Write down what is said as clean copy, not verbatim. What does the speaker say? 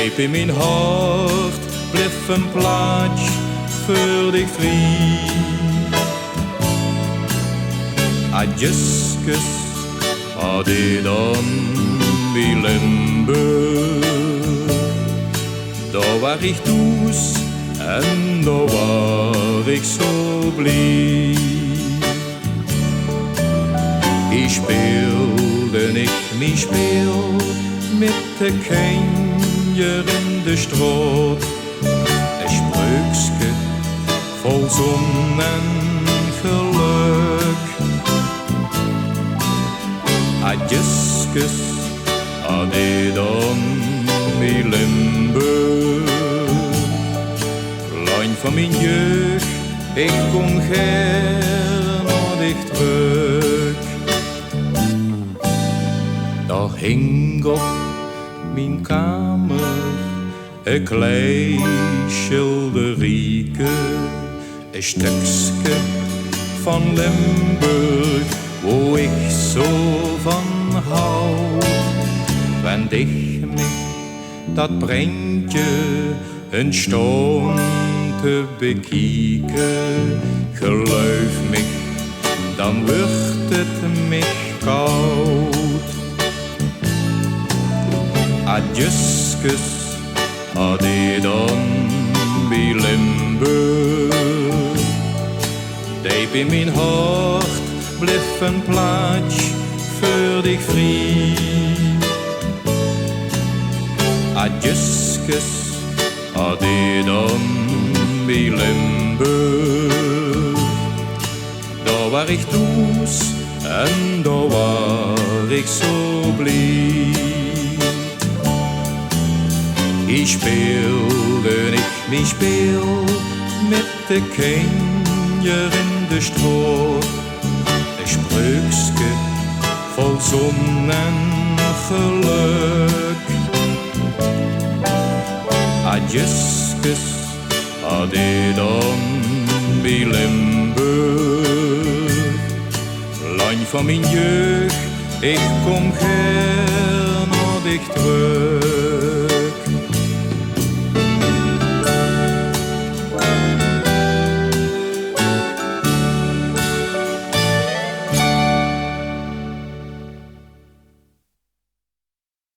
Diep in mijn hart bleef een plaats voor dich vrij. Adjeskus had ik dan bij Limburg. Daar war ik thuis en daar war ik zo blij. Ik speelde niet mijn speel met de kinderen in de straat. Een spreukske vol zon en geluk. Adjeskus had ik dan bij Limburg. Lang van mijn jeugd, ik kom gern naar dich terug. Daar hing op mijn kamer een klein schilderieke, een stukje van Limburg, waar ik zo van hou. Wenn dich mich dat prentje een stond te bekijken, geloof mich, dan wordt het mich koud. Adjeskus had ik dan bij Limburg. Diep in mijn hart bleef een plaats voor dich vrij. Adjeskus had ik dan bij Limburg. Daar war ik thuis en daar war ik zo blij. Ik speelde niet mijn speel met de kinderen in de straat. Een spreukske vol zon en geluk. Adjeskus had ik dan bij Limburg. Lang van mijn jeugd, ik kom gern naar dich terug.